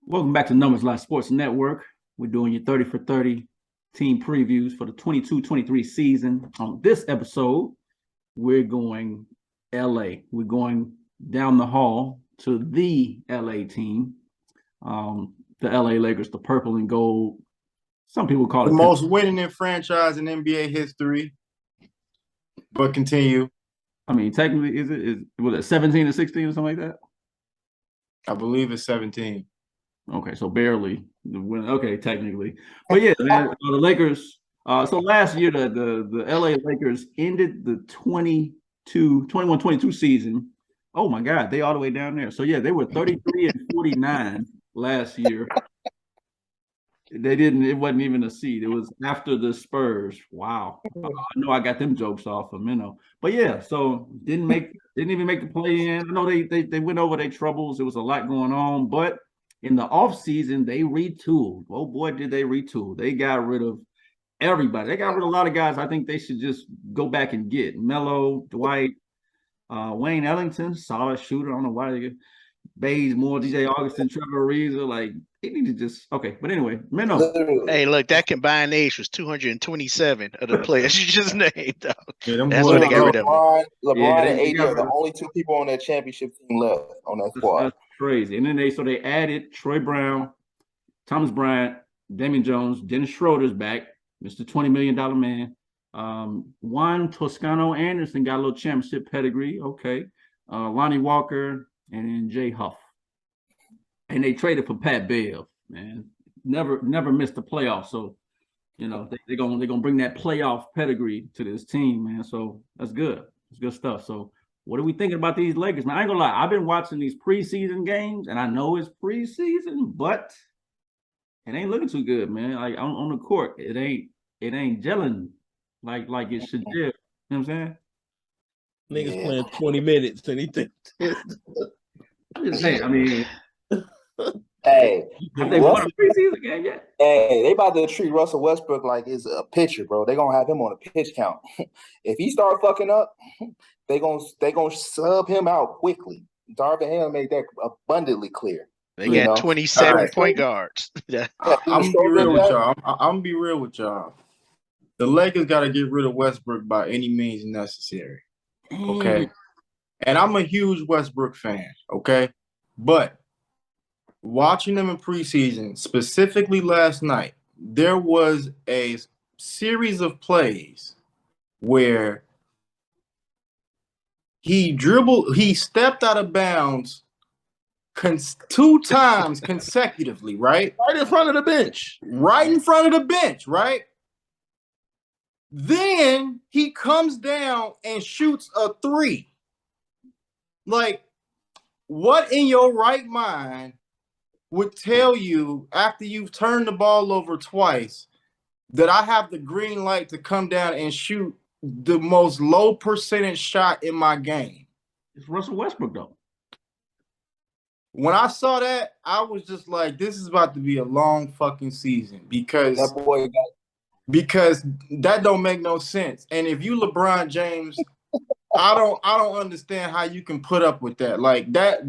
Welcome back to Numbers Live Sports Network. We're doing your 30 for 30 team previews for the 22-23 season. On this episode, we're going LA. We're going down the hall to the LA team, the LA Lakers, the purple and gold. Some people call it the most winning franchise in NBA history. But continue. I mean, technically, was it 17 or 16 or something like that? I believe it's 17. Okay, so barely. Okay, technically. But yeah, man, the Lakers. So last year, the LA Lakers ended the 21-22 season. Oh my God, they all the way down there. So yeah, they were 33-49 last year. It wasn't even a seed. It was after the Spurs. Wow. I know I got them jokes off of Minnow. But yeah, so didn't even make the play in. I know they went over their troubles. There was a lot going on, but in the offseason, they retooled. Oh boy, did they retool. They got rid of everybody. They got rid of a lot of guys I think they should just go back and get. Melo, Dwight, Wayne Ellington, solid shooter. I don't know why they get Bazemore, DJ Augustin, Trevor Ariza. Like, they need to just okay. But anyway, Minnow. Hey, look, that combined age was 227 of the players you just named. Dog. Yeah, that's what they got rid of. LeBron and AD are the only two people on that championship team left on that squad. That's crazy. And then they added Troy Brown, Thomas Bryant, Damian Jones, Dennis Schroeder's back, Mr. $20 million man. Juan Toscano Anderson got a little championship pedigree. Okay. Lonnie Walker and then Jay Huff. And they traded for Pat Bev, man. Never missed the playoffs. So, you know, they're gonna bring that playoff pedigree to this team, man. So that's good. It's good stuff. So what are we thinking about these Lakers, man? I ain't gonna lie. I've been watching these preseason games, and I know it's preseason, but it ain't looking too good, man. Like on the court, it ain't gelling like it should gel. You know what I'm saying? Niggas playing 20 minutes and he thinks. I'm just saying. I mean, hey, have they won a preseason game yet? Hey, they about to treat Russell Westbrook like he's a pitcher, bro. They gonna have him on a pitch count. If he start fucking up, they gonna sub him out quickly. Darvin Ham made that abundantly clear. They got 27 point guards. I'm gonna be real with y'all. I'm gonna be real with y'all. The Lakers got to get rid of Westbrook by any means necessary. Okay. And I'm a huge Westbrook fan. Okay. But watching them in preseason, specifically last night, there was a series of plays where he stepped out of bounds 2 times consecutively, right? Right in front of the bench. Right in front of the bench, right? Then he comes down and shoots a 3. Like, what in your right mind would tell you after you've turned the ball over twice that I have the green light to come down and shoot the most low percentage shot in my game? It's Russell Westbrook, though. When I saw that, I was just like, this is about to be a long fucking season because that don't make no sense. And if you LeBron James, I don't understand how you can put up with that. Like that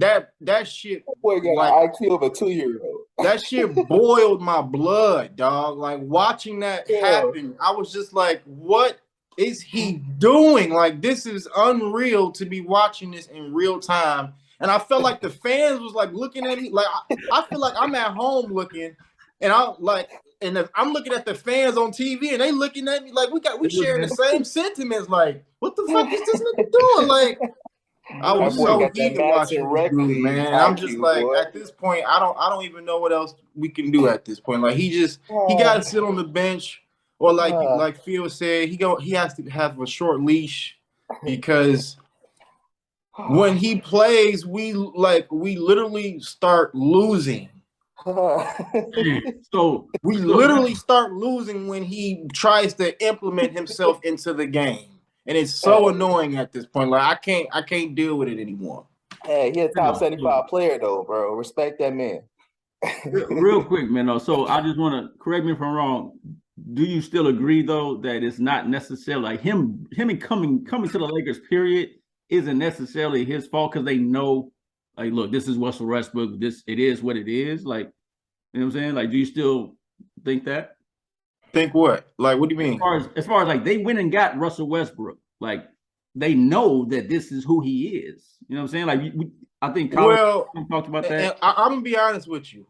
shit. That boy got like, IQ of a 2-year-old. That shit boiled my blood, dog. Like watching that happen, I was just like, what is he doing? Like, this is unreal to be watching this in real time. And I felt like the fans was like looking at me. Like I feel like I'm at home looking, and I'm looking at the fans on TV, and they looking at me like we sharing the same sentiments. Like, what the fuck is this nigga doing? Like, I was so eager watching this dude, man. I'm just like, at this point, I don't even know what else we can do at this point. Like, he got to sit on the bench, or like Phil said, he has to have a short leash because when he plays, we literally start losing. So we literally start losing when he tries to implement himself into the game, and it's so annoying at this point. Like I can't deal with it anymore. Hey, he a top 75 player though, bro. Respect that man. Real quick, man. So I just want to correct me if I'm wrong. Do you still agree though that it's not necessarily like him coming to the Lakers? Period. Isn't necessarily his fault because they know, like, look, this is Russell Westbrook. It is what it is. Like, You know what I'm saying? Like, do you still think that? Think what? Like, what do you mean? As far as like they went and got Russell Westbrook, like they know that this is who he is. You know what I'm saying? Like I think Colin talked about that. And I'm gonna be honest with you.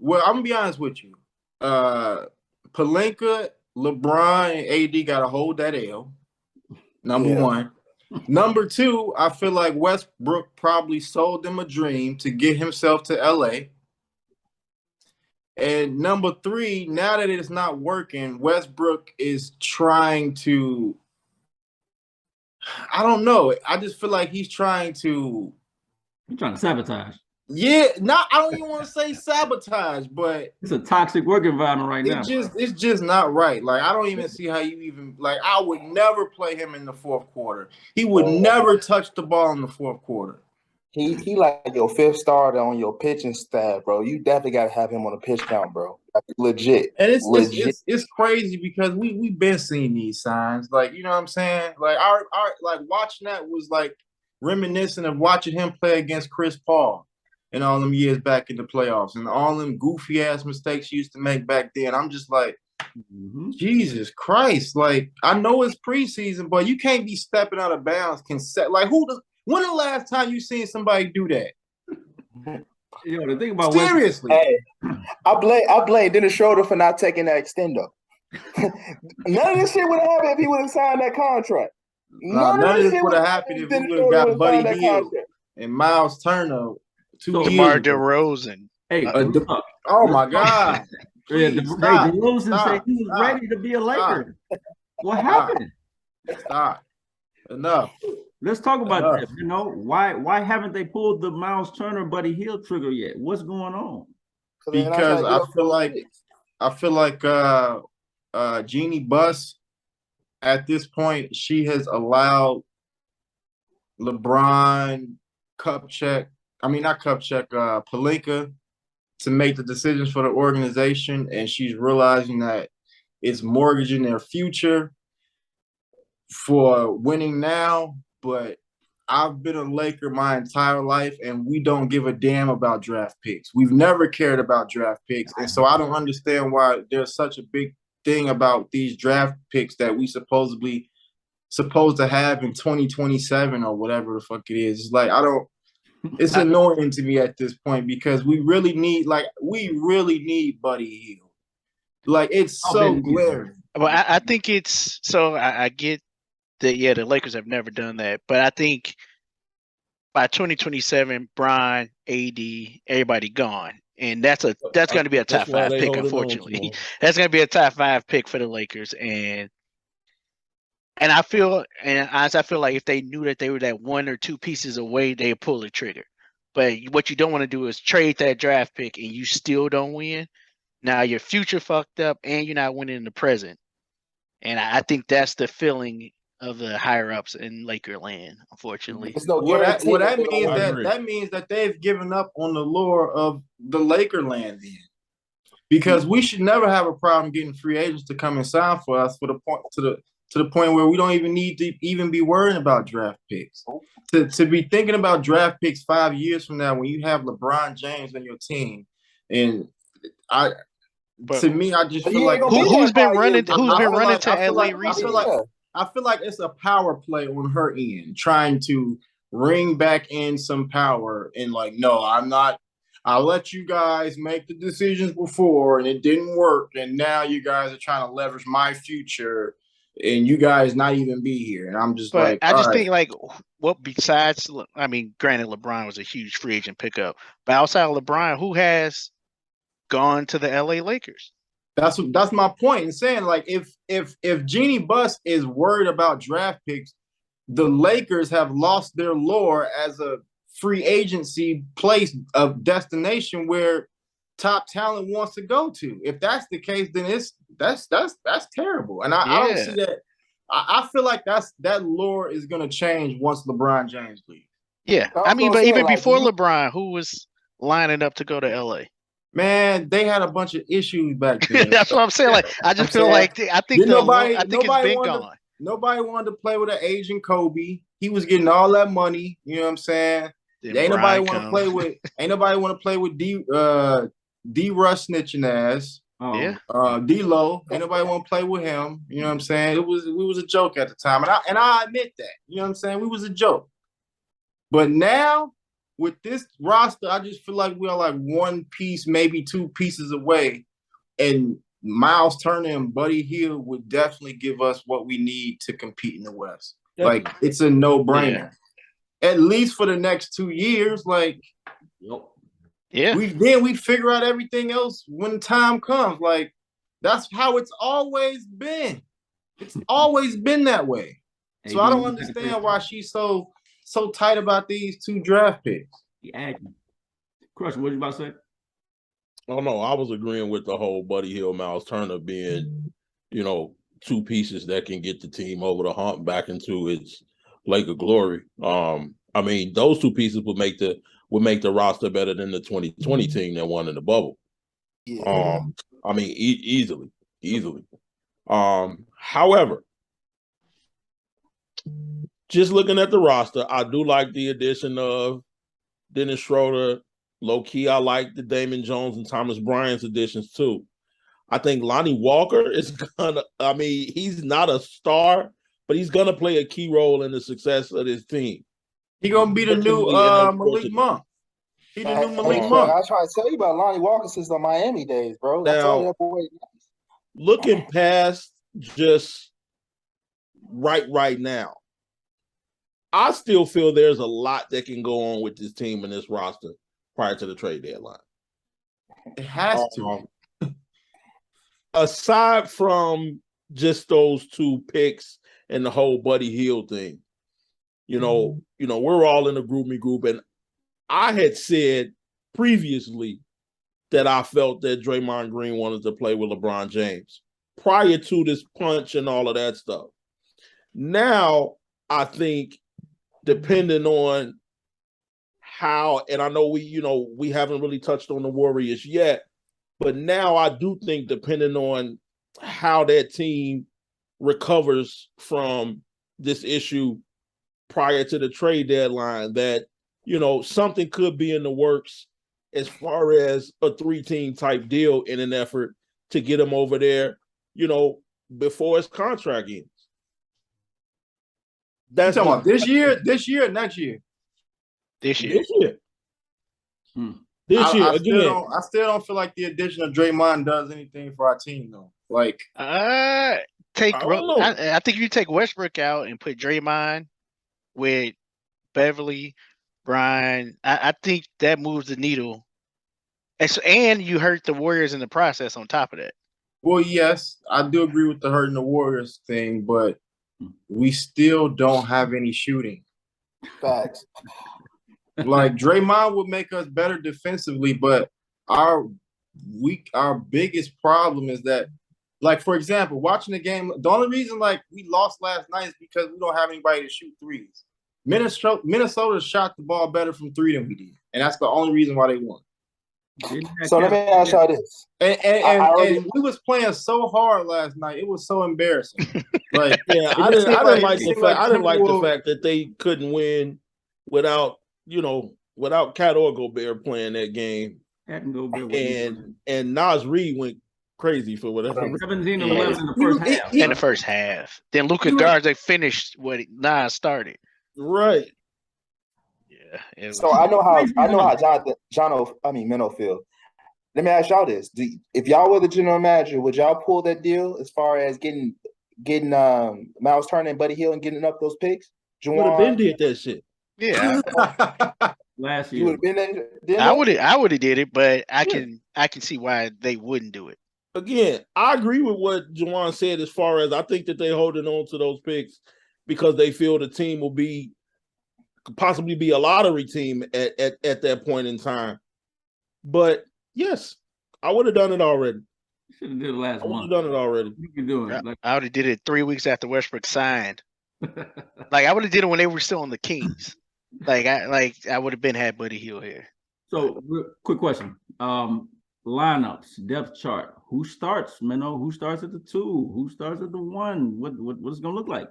Pelinka, LeBron, and AD gotta hold that L. Number one. Number two, I feel like Westbrook probably sold them a dream to get himself to LA. And number three, now that it's not working, Westbrook is trying to, I don't know. I just feel like he's trying to sabotage. Yeah, I don't even want to say sabotage, but it's a toxic work environment right now. It's just not right. Like, I don't even see how you even like. I would never play him in the fourth quarter. He would never touch the ball in the fourth quarter. He like your fifth starter on your pitching staff, bro. You definitely got to have him on a pitch count, bro. Like, legit. And it's crazy because we've been seeing these signs. Like, you know what I'm saying? Like our like watching that was like reminiscent of watching him play against Chris Paul and all them years back in the playoffs and all them goofy ass mistakes he used to make back then. I'm just like, Jesus Christ! Like, I know it's preseason, but you can't be stepping out of bounds. Like, when the last time you seen somebody do that? Yo, the thing about seriously, hey, I blame Dennis Schroeder for not taking that extender. None of this shit would have happened if he would have signed that contract. None of this would have happened if we would have got Buddy Hield and Miles Turner 2 years DeMar ago. DeRozan. Hey, oh my God! DeRozan said he was ready to be a Laker. What happened? Stop. Enough. Let's talk about that. You know, why haven't they pulled the Miles Turner Buddy Hield trigger yet? What's going on? Because I feel like Jeannie Buss at this point, she has allowed LeBron, Pelinka to make the decisions for the organization, and she's realizing that it's mortgaging their future for winning now. But I've been a Laker my entire life, and we don't give a damn about draft picks. We've never cared about draft picks, and so I don't understand why there's such a big thing about these draft picks that we supposed to have in 2027 or whatever the fuck it is. It's like, it's annoying to me at this point because we really need Buddy Hield. Like, it's so glaring. Well, I think it's so I get that, yeah, the Lakers have never done that, but I think by 2027, Bron, AD, everybody gone, and that's going to be a top 5 pick. Unfortunately, that's going to be a top 5 pick for the Lakers, and I feel like if they knew that they were that 1 or 2 pieces away, they'd pull the trigger. But what you don't want to do is trade that draft pick and you still don't win. Now your future fucked up, and you're not winning in the present. And I think that's the feeling of the higher ups in Laker land, unfortunately. No that means that they've given up on the lure of the Laker land then. Because we should never have a problem getting free agents to come and sign for us to the point where we don't even need to even be worrying about draft picks. To be thinking about draft picks 5 years from now when you have LeBron James on your team, and to me, I just feel like who's been running to LA recently? I feel like it's a power play on her end, trying to ring back in some power and like, no, I'm not. I let you guys make the decisions before and it didn't work, and now you guys are trying to leverage my future, and you guys not even be here. And I'm just think like, what besides? I mean, granted, LeBron was a huge free agent pickup, but outside of LeBron, who has gone to the LA Lakers? That's my point in saying, like, if Jeannie Buss is worried about draft picks, the Lakers have lost their lure as a free agency place of destination where top talent wants to go to. If that's the case, then that's terrible. And I don't see that. I feel like that lure is going to change once LeBron James leaves. Yeah, I mean, but even before LeBron, who was lining up to go to LA? Man, they had a bunch of issues back then. That's what I'm saying. Like, I just feel like I think it's been gone. Nobody wanted to play with an Asian Kobe. He was getting all that money. You know what I'm saying? Ain't nobody want to play with D Russ snitching ass. Yeah. D-Lo, ain't nobody want to play with him. You know what I'm saying? We was a joke at the time, and I admit that. You know what I'm saying? We was a joke. But now with this roster, I just feel like we are like one piece, maybe two pieces away, and Miles Turner and Buddy Hield would definitely give us what we need to compete in the West. Definitely. Like it's a no-brainer. Yeah. At least for the next 2 years, like. Yep. Yeah. We figure out everything else when time comes. Like that's how it's always been. It's always been that way. So I don't understand why she's so tight about these 2 draft picks. Crush, what you about to say? Oh no, I was agreeing with the whole Buddy Hield, Miles Turner being, 2 pieces that can get the team over the hump back into its Laker glory. I mean, those 2 pieces would make the roster better than the 2020 team that won in the bubble. Yeah. I mean, easily. However, just looking at the roster, I do like the addition of Dennis Schroeder. Low key, I like the Damon Jones and Thomas Bryant's additions too. I think Lonnie Walker is he's not a star, but he's gonna play a key role in the success of this team. He gonna be the new Malik Monk. He the new Malik Monk. I was trying to tell you about Lonnie Walker since the Miami days, bro. I told you that boy. Looking past just right now, I still feel there's a lot that can go on with this team and this roster prior to the trade deadline. It has to. Aside from just those 2 picks and the whole Buddy Hield thing, we're all in a group, and I had said previously that I felt that Draymond Green wanted to play with LeBron James prior to this punch and all of that stuff. Now, I think depending on how, and I know we haven't really touched on the Warriors yet, but now I do think depending on how that team recovers from this issue prior to the trade deadline, that, something could be in the works as far as a 3-team type deal in an effort to get him over there, before his contract ends. That's talking about this year, next year. This year. This year, I still don't feel like the addition of Draymond does anything for our team though. Like, I think you take Westbrook out and put Draymond with Beverly, Brian. I think that moves the needle. And you hurt the Warriors in the process on top of that. Well, yes, I do agree with the hurting the Warriors thing, but we still don't have any shooting. Facts. Like Draymond would make us better defensively, but our biggest problem is that, like, for example, watching the game, the only reason like we lost last night is because we don't have anybody to shoot threes. Minnesota shot the ball better from 3 than we did, and that's the only reason why they won. So let me ask y'all this. And we was playing so hard last night. It was so embarrassing. Like, yeah, I didn't like the fact that they couldn't win without Cat or Gobert playing that game. And Nas Reed went crazy for whatever. 17 and 11 in the first half. In the first half. Then Luka Garza finished what Nas started. Right. Yeah. So I know how Meno feel. Let me ask y'all this: if y'all were the general manager, would y'all pull that deal as far as getting Miles Turner and Buddy Hield and getting up those picks? Would have been did that shit. Yeah. Last year. You would have been there. I would have did it, but I can see why they wouldn't do it. Again, I agree with what Juwan said as far as I think that they're holding on to those picks because they feel the team will possibly be a lottery team at that point in time. But yes, I would have done it already. You should have did it last month. I would have done it already. You can do it. I would have did it 3 weeks after Westbrook signed. Like I would have did it when they were still on the Kings. I would have been had Buddy Hield here. So quick question. Lineups, depth chart. Who starts, Meno? Who starts at the 2? Who starts at the 1? What's it gonna look like?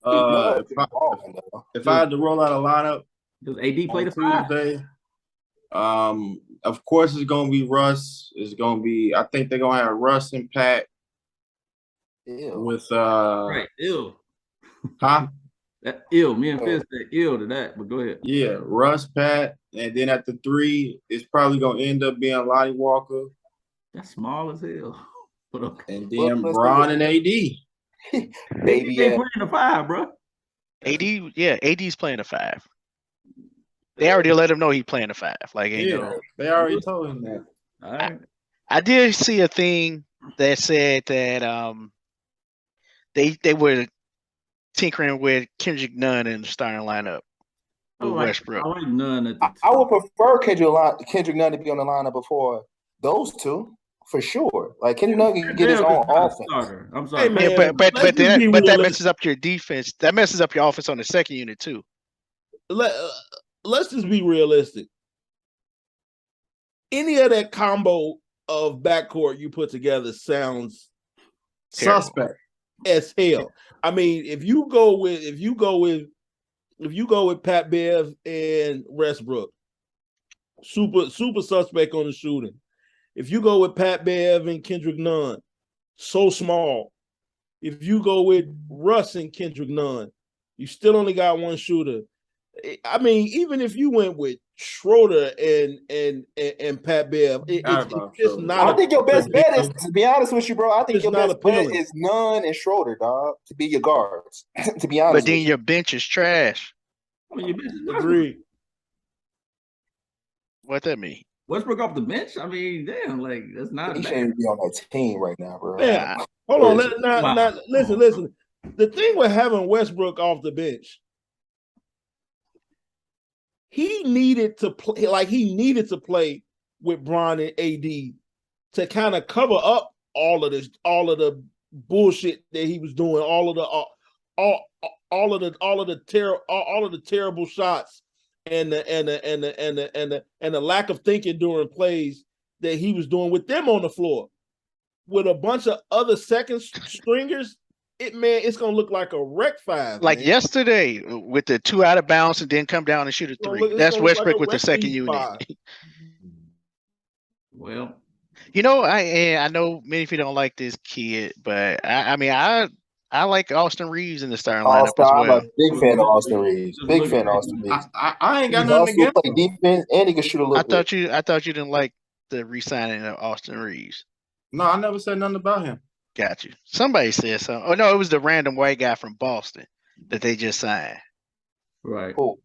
If I had to roll out a lineup, does AD play the 5? Tuesday, Of course, it's gonna be Russ. It's gonna be. I think they're gonna have Russ and Pat Ew. with Right, ill. huh? That ill. Me and Fizz said ill to that, but go ahead. Yeah, Russ, Pat, and then at the 3, it's probably gonna end up being Lonnie Walker, That's small as hell. But okay. and Well, then let's Bron do and AD. They Baby, playing the 5, bro. AD's playing the 5. They already let him know he's playing the 5. Like, ain't Yeah, no. they already told him that. All right. I did see a thing that said that they were tinkering with Kendrick Nunn in the starting lineup with Westbrook. I like none at the I would prefer Kendrick Nunn to be on the lineup before those two, for sure. Like Kendrick Nunn can get his Bell is own not a offense. starter. I'm sorry. Hey, man, Yeah, but let's just be that realistic. messes up your defense. That messes up your offense on the second unit too. Let's just be realistic. Any of that combo of backcourt you put together sounds Terrible. Suspect. as hell. I mean, if you go with Pat Bev and Westbrook, super suspect on the shooting. If you go with Pat Bev and Kendrick Nunn, so small. If you go with Russ and Kendrick Nunn, you still only got one shooter. I mean, even if you went with Schroeder and Pat Bev, it's just not. I think your best bet is, to be honest with you, bro. I think It's your not best bet appealing. is Nunn and Schroeder, dog, to be your guards. To be honest But then with your bench is trash. I mean, your bench is Westbrook. Agreed. What that mean? Westbrook off the bench. I mean, damn, like that's you, not he bad. shouldn't be on that team right now, bro. Man, hold on. Listen. The thing with having Westbrook off the bench, he needed to play with Bron and AD to kind of cover up all of the bullshit that he was doing, all of the terrible shots and the lack of thinking during plays that he was doing with them on the floor. With a bunch of other second stringers, it's gonna look like a wreck 5. Like man. yesterday with the 2 out of bounds and then come down and shoot a 3. That's Westbrook with the second unit. Well, You know, I know many people don't like this kid, but I mean I like Austin Reeves in the starting lineup as I'm well. a big fan of Austin Reeves. Big fan of Austin Reeves. I ain't He got nothing also against play him. defense and he can shoot a little bit. I thought you didn't like the re-signing of Austin Reeves. No, I never said nothing about him. Got you. Somebody said something. Oh no, it was the random white guy from Boston that they just signed. right. Cool.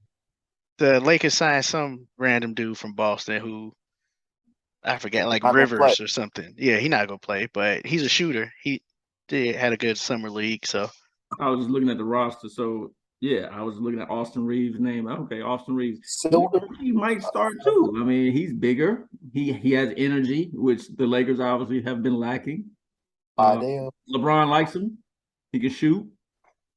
The Lakers signed some random dude from Boston who I forget, like Not gonna Rivers play. or something. Yeah, he's not gonna play, but he's a shooter. He had a good summer league, so I was just looking at the roster. So yeah, I was looking at Austin Reeves' name. Okay, Austin Reeves. Silver. He might start too. I mean, he's bigger. He has energy, which the Lakers obviously have been lacking. LeBron likes him. He can shoot.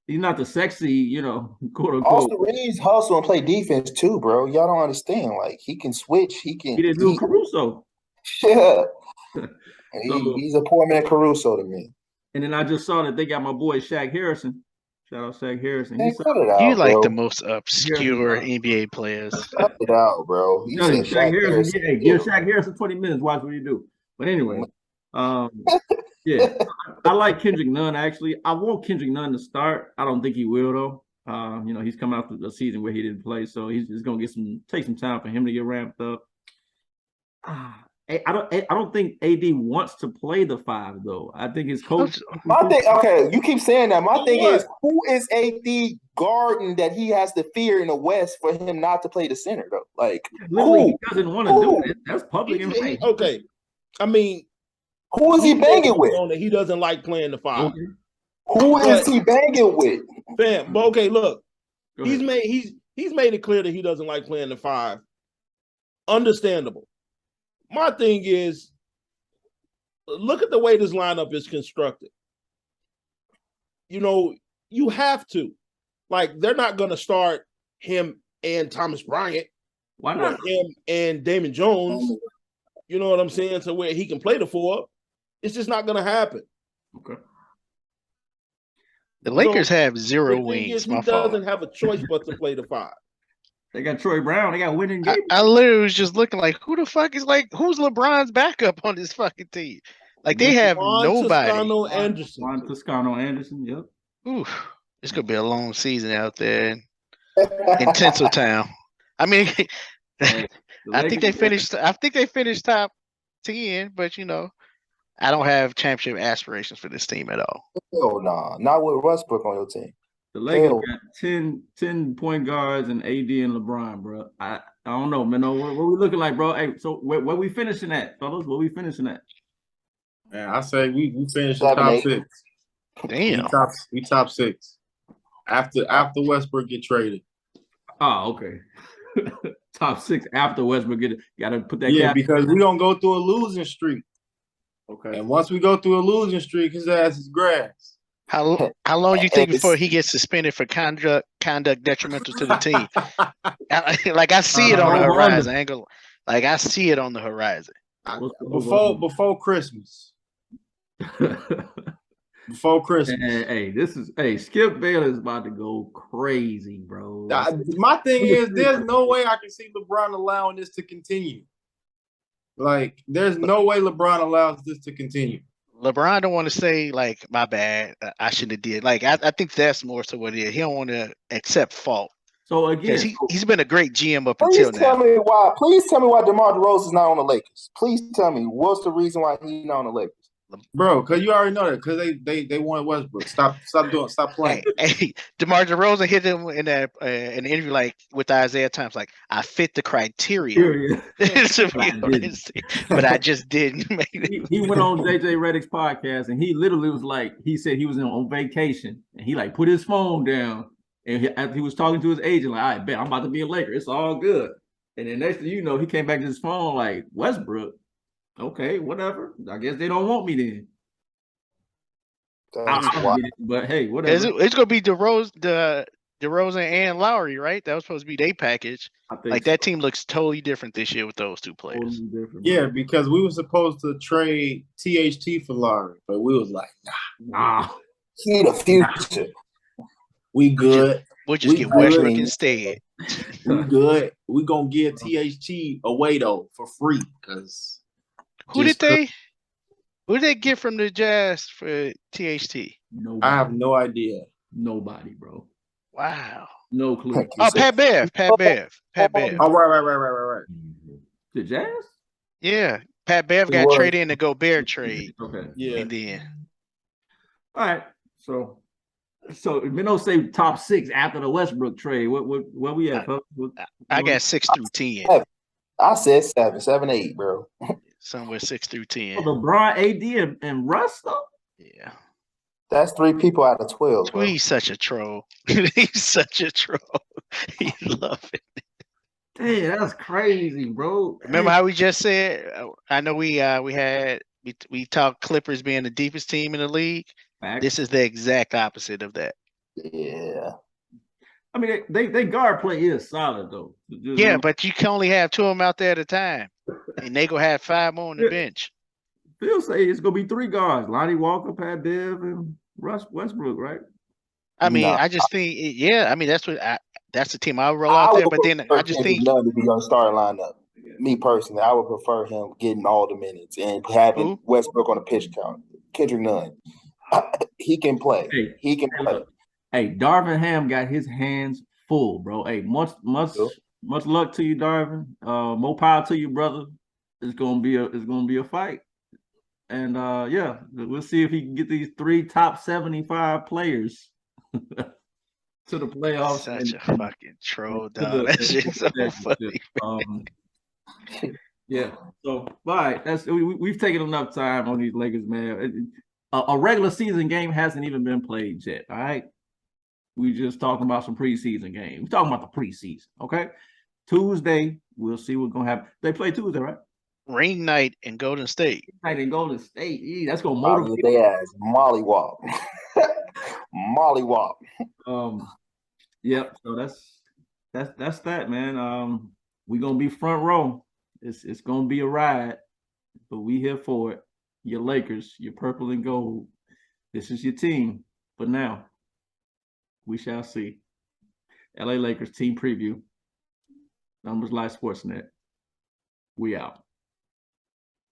He's not the sexy, quote unquote. Austin Reeves hustle and play defense too, bro. Y'all don't understand. Like he can switch. He didn't do Caruso. Yeah. So, he's a poor man Caruso to me. And then I just saw that they got my boy Shaq Harrison. Shout out Shaq Harrison. Man, cut it out, you like bro. the most obscure NBA players. Cut it out, bro. You said Shaq Harrison. Harrison. Give Shaq Harrison 20 minutes. Watch what he do. But anyway, yeah, I like Kendrick Nunn. Actually, I want Kendrick Nunn to start. I don't think he will though. He's coming out the season where he didn't play, so he's gonna take some time for him to get ramped up. I don't think AD wants to play the 5 though. I think his coach. My thing, okay, you keep saying that. My thing is, who is AD guarding that he has to fear in the West for him not to play the center though? Like, literally, he doesn't want to do it. That's public information. Okay, I mean, who is he banging with? He doesn't like playing the 5. Okay. Who is he banging with? Fam, but okay, look, Go he's ahead. made it clear that he doesn't like playing the 5. Understandable. My thing is, look at the way this lineup is constructed. You have to. Like, they're not going to start him and Thomas Bryant. Why not? Or him and Damon Jones. You know what I'm saying? To where he can play the 4. It's just not going to happen. Okay. The Lakers have 0 The thing wings. is, he My fault. doesn't have a choice but to play the 5. They got Troy Brown. They got winning I, game. I literally was just looking like, who the fuck is who's LeBron's backup on this fucking team? Like they have Juan nobody. Toscano Anderson. Juan Toscano Anderson. Yep. Ooh, it's gonna be a long season out there in Tinseltown. I mean, Hey, the I think they Lakers- finished. I think they finished top 10, but I don't have championship aspirations for this team at all. Hell nah, not with Westbrook on your team. The Lakers Hell. got 10 point guards and AD and LeBron, bro. I don't know, man. What we looking like, bro? Hey, so where we finishing at, fellas? Where we finishing at? Man, I say we finished in 7, top 8. 6. Damn. We top 6. After Westbrook get traded. Oh, okay. Top 6 after Westbrook. Got to put that. Yeah, cap. because we're gonna go through a losing streak. Okay. And once we go through a losing streak, his ass is grass. How long you think It's- before he gets suspended for conduct detrimental to the team? I see it on the over under. horizon. I see it on the horizon. What's the over? Before Christmas. Before Christmas. Hey, Skip Bayless is about to go crazy, bro. My thing is, there's no way I can see LeBron allowing this to continue. Like, there's no way LeBron allows this to continue. LeBron don't want to say like, my bad, I shouldn't have did. Like I think that's more so what it is. He don't want to accept fault So again, because he's been a great GM up Please until tell now. me why. Please tell me why DeMar DeRozan is not on the Lakers. Please tell me what's the reason why he's not on the Lakers. Bro, because you already know that. Because they wanted Westbrook. Stop playing. Hey, DeMar DeRozan hit him in an interview like with Isaiah Thomas, like I fit the criteria period. to be I on this team, but I just didn't make it. He went on JJ Redick's podcast and he literally was like, he said he was on vacation and he like put his phone down and after he was talking to his agent, like, all right, bet I'm about to be a Laker. It's all good. And then next thing you know, he came back to his phone like, Westbrook. Okay, whatever. I guess they don't want me then. That's I why. get it, but hey, whatever. It's gonna be DeRozan and Lowry, right? That was supposed to be their package. I think Like that team looks totally different this year with those two players. totally different. Yeah, because we were supposed to trade THT for Lowry, but we was like, Nah. He the future. we good. We'll just We get good. Westbrook instead. We good. We gonna give THT away though for free because Who did they get from the Jazz for THT? Nobody. I have no idea. Nobody, bro. Wow. No clue. Oh, Pat Bev. Oh, right. The Jazz? Yeah. Pat Bev He got was. traded in the Gobert trade. Okay. Yeah. And then All right. So Minnow say top 6 after the Westbrook trade. What we at? I got 6 through 10. I said 7, 8, bro. Somewhere 6 through 10. LeBron, AD, and Russ though. Yeah. That's 3 people out of 12, bro. He's such a troll. He's such a troll. He love it. Damn, that's crazy, bro. Remember how we just said? I know we talked Clippers being the deepest team in the league. Facts. This is the exact opposite of that. Yeah. I mean, they guard play is solid though. Just- Yeah, but you can only have 2 of them out there at a time, and they gonna have 5 more on the bench. Phil say it's gonna be 3 guards: Lonnie Walker, Pat Bev, and Russ Westbrook, right? I mean, No. I just think, I mean, that's the team I would roll out there. But then I just think, None to be on the starting lineup. Me personally, I would prefer him getting all the minutes and having Who? Westbrook on the pitch count. Kendrick Nunn. He can play. Hey, He can hey, play. look. Hey, Darvin Ham got his hands full, bro. Hey, much luck to you, Darvin. More power to you, brother. It's gonna be a fight. And yeah, we'll see if he can get these 3 top 75 players to the playoffs. such a and- fucking troll, to dog. the- That shit's so funny. Yeah. So, all right. We've taken enough time on these Lakers, man. A regular season game hasn't even been played yet. All right. We just talking about some preseason games. We're talking about the preseason. Okay. Tuesday, we'll see what's gonna happen. They play Tuesday, right? Ring night in Golden State. Night in Golden State. Yeah, that's gonna Probably motivate. they ass mollywop. Mollywop. Yep. So that's that, man. We're gonna be front row. It's gonna be a ride, but we here for it. Your Lakers, your purple and gold. This is your team. But now, we shall see. LA Lakers team preview Numbers Live Sportsnet. We out.